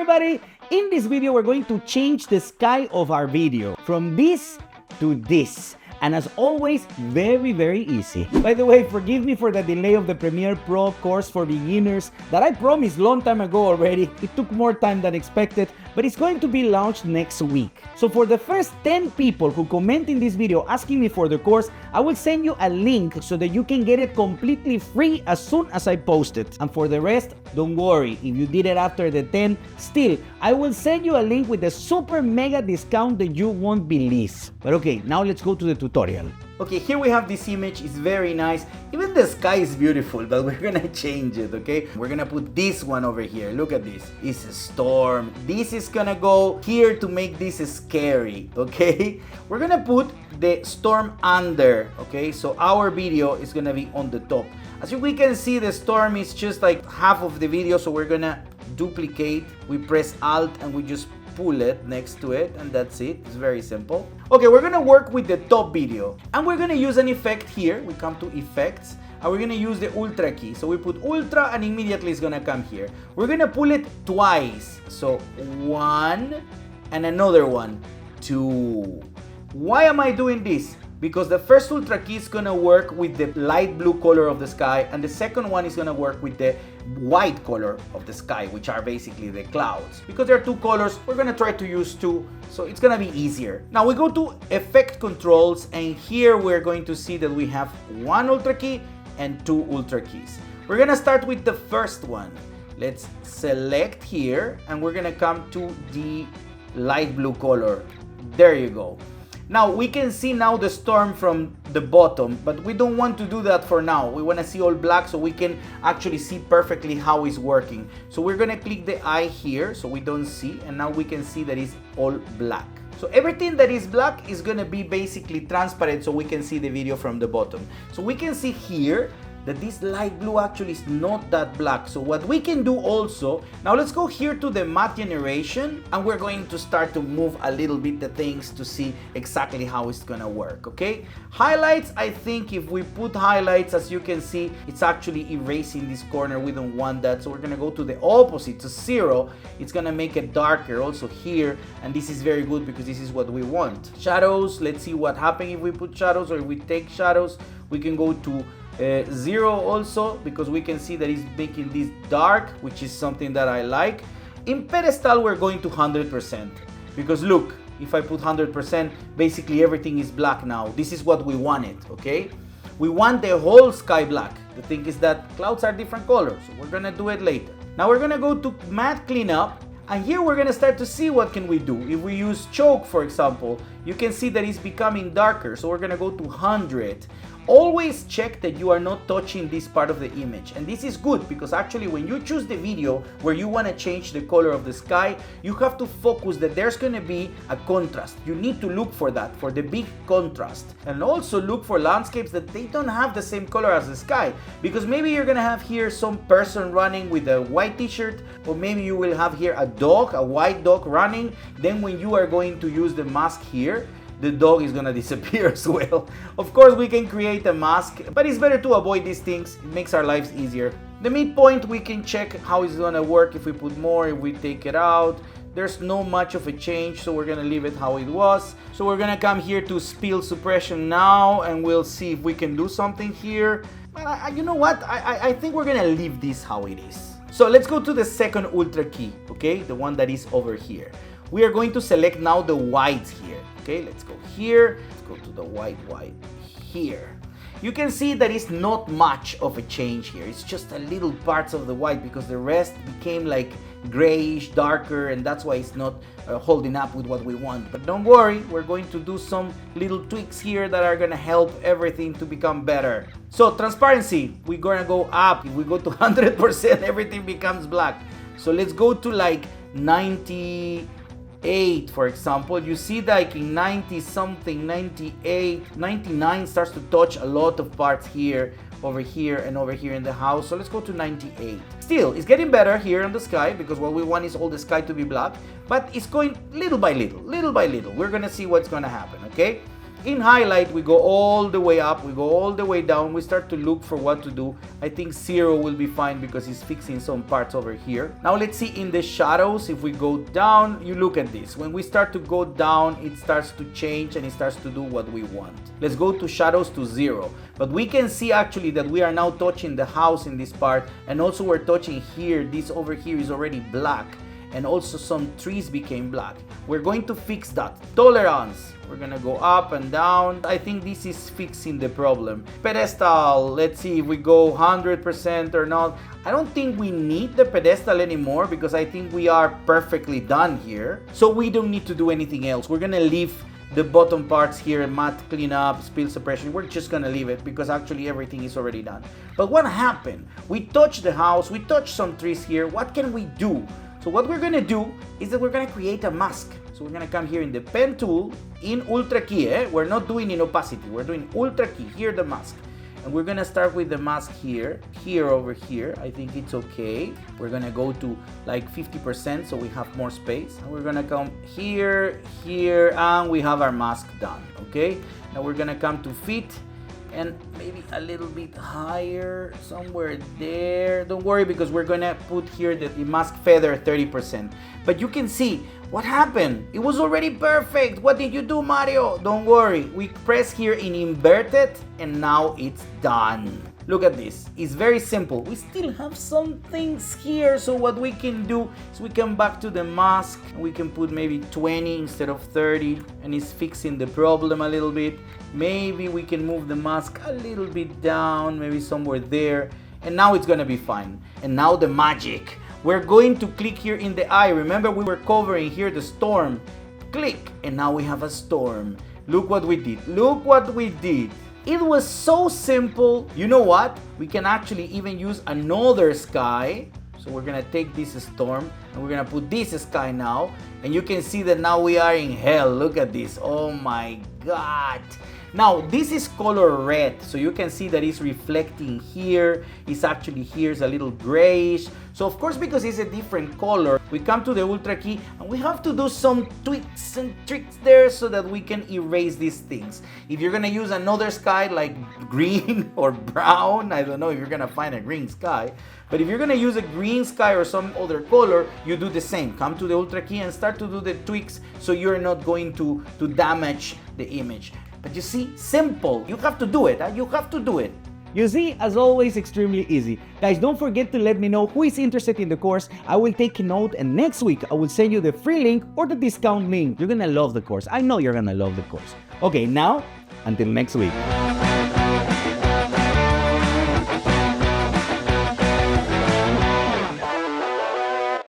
everybody! In this video we're going to change the sky of our video from this to this. And as always, very easy. By the way, forgive me for the delay of the Premiere Pro course for beginners that I promised long time ago already. It took more time than expected, but it's going to be launched next week. So for the first 10 people who comment in this video asking me for the course, I will send you a link so that you can get it completely free as soon as I post it. And for the rest, don't worry, if you did it after the 10, still, I will send you a link with a super mega discount that you won't believe. But okay, now let's go to the tutorial. Okay, here we have this image. It's very nice. Even the sky is beautiful, but we're gonna change it, okay? We're gonna put this one over here. Look at this. It's a storm. This is gonna go here to make this scary, okay? We're gonna put the storm under, okay? So our video is gonna be on the top. As we can see, the storm is just like half of the video, so we're gonna duplicate. We press Alt and we just pull it next to it, and that's it. It's very simple. Okay, we're gonna work with the top video, and we're gonna use an effect here. We come to effects, and we're gonna use the ultra key. So we put ultra, and immediately it's gonna come here. We're gonna pull it twice. So one, and another one, two. Why am I doing this? Because the first ultra key is gonna work with the light blue color of the sky, and the second one is gonna work with the white color of the sky, which are basically the clouds. Because there are two colors, we're gonna try to use two, so it's gonna be easier. Now we go to effect controls, and here we're going to see that we have one ultra key and two ultra keys. We're gonna start with the first one. Let's select here, and we're gonna come to the light blue color. There you go. Now we can see now the storm from the bottom, but we don't want to do that for now. We want to see all black so we can actually see perfectly how it's working. So we're gonna click the eye here so we don't see, and now we can see that it's all black. So everything that is black is gonna be basically transparent so we can see the video from the bottom. So we can see here that this light blue actually is not that black. So what we can do also, now let's go here to the matte generation, and we're going to start to move a little bit the things to see exactly how it's gonna work, okay? Highlights, I think if we put highlights, as you can see, it's actually erasing this corner. We don't want that, so we're gonna go to the opposite, to 0. It's gonna make it darker also here, and this is very good because this is what we want. Shadows, let's see what happens if we put shadows, or if we take shadows. We can go to 0 also, because we can see that it's making this dark, which is something that I like. In pedestal, we're going to 100%, because look, if I put 100%, basically everything is black now. This is what we wanted, okay? We want the whole sky black. The thing is that clouds are different colors, so we're gonna do it later. Now we're gonna go to matte cleanup, and here we're gonna start to see what can we do. If we use choke, for example, you can see that it's becoming darker, so we're gonna go to 100. Always check that you are not touching this part of the image, and this is good because actually when you choose the video where you want to change the color of the sky, you have to focus that there's going to be a contrast. You need to look for that, for the big contrast, and also look for landscapes that they don't have the same color as the sky, because maybe you're going to have here some person running with a white t-shirt, or maybe you will have here a dog, a white dog running. Then when you are going to use the mask here, the dog is gonna disappear as well. Of course, we can create a mask, but it's better to avoid these things. It makes our lives easier. The midpoint, we can check how it's gonna work if we put more, if we take it out. There's no much of a change, so we're gonna leave it how it was. So we're gonna come here to spill suppression now, and we'll see if we can do something here. But you know what? I think we're gonna leave this how it is. So let's go to the second ultra key, okay? The one that is over here. We are going to select now the whites here. Okay, let's go here. Let's go to the white here. You can see that it's not much of a change here. It's just a little parts of the white because the rest became like grayish, darker, and that's why it's not holding up with what we want. But don't worry, we're going to do some little tweaks here that are gonna help everything to become better. So transparency, we're gonna go up. If we go to 100%, everything becomes black. So let's go to like 98, for example. You see like in 90 something, 98, 99 starts to touch a lot of parts here, over here, and over here in the house. So let's go to 98. Still, it's getting better here in the sky because what we want is all the sky to be black, but it's going little by little, little by little. We're gonna see what's gonna happen, okay? In highlight, we go all the way up, we go all the way down, we start to look for what to do. I think 0 will be fine because it's fixing some parts over here. Now let's see in the shadows, if we go down, you look at this. When we start to go down, it starts to change and it starts to do what we want. Let's go to shadows to 0. But we can see actually that we are now touching the house in this part, and also we're touching here. This over here is already black, and also some trees became black. We're going to fix that. Tolerance. We're gonna go up and down. I think this is fixing the problem. Pedestal, let's see if we go 100% or not. I don't think we need the pedestal anymore because I think we are perfectly done here. So we don't need to do anything else. We're gonna leave the bottom parts here, matte cleanup, spill suppression. We're just gonna leave it because actually everything is already done. But what happened? We touched the house, we touched some trees here. What can we do? So what we're gonna do is that we're gonna create a mask. So we're gonna come here in the pen tool, in ultra key, we're not doing in opacity, we're doing ultra key, here the mask. And we're gonna start with the mask here, over here, I think it's okay. We're gonna go to like 50% so we have more space. And we're gonna come here, and we have our mask done, okay? Now we're gonna come to fit, and maybe a little bit higher, somewhere there. Don't worry because we're gonna put here the mask feather 30%. But you can see what happened. It was already perfect. What did you do, Mario? Don't worry. We press here in inverted and now it's done. Look at this. It's very simple. We still have some things here. So what we can do is we come back to the mask and we can put maybe 20 instead of 30, and it's fixing the problem a little bit. Maybe we can move the mask a little bit down, maybe somewhere there, and now it's gonna be fine. And now the magic. We're going to click here in the eye. Remember we were covering here the storm. Click, and now we have a storm. Look what we did. Look what we did. It was so simple. You know what? We can actually even use another sky. So we're gonna take this storm and we're gonna put this sky now. And you can see that now we are in hell. Look at this. Oh my God. Now this is color red, so you can see that it's reflecting here. It's actually here, it's a little grayish. So of course, because it's a different color, we come to the ultra key and we have to do some tweaks and tricks there so that we can erase these things. If you're gonna use another sky like green or brown, I don't know if you're gonna find a green sky, but if you're gonna use a green sky or some other color, you do the same. Come to the ultra key and start to do the tweaks so you're not going to damage the image. But you see, simple. You have to do it. You have to do it. You see, as always, extremely easy. Guys, don't forget to let me know who is interested in the course. I will take a note, and next week I will send you the free link or the discount link. You're gonna love the course. I know you're gonna love the course. Okay, now, until next week.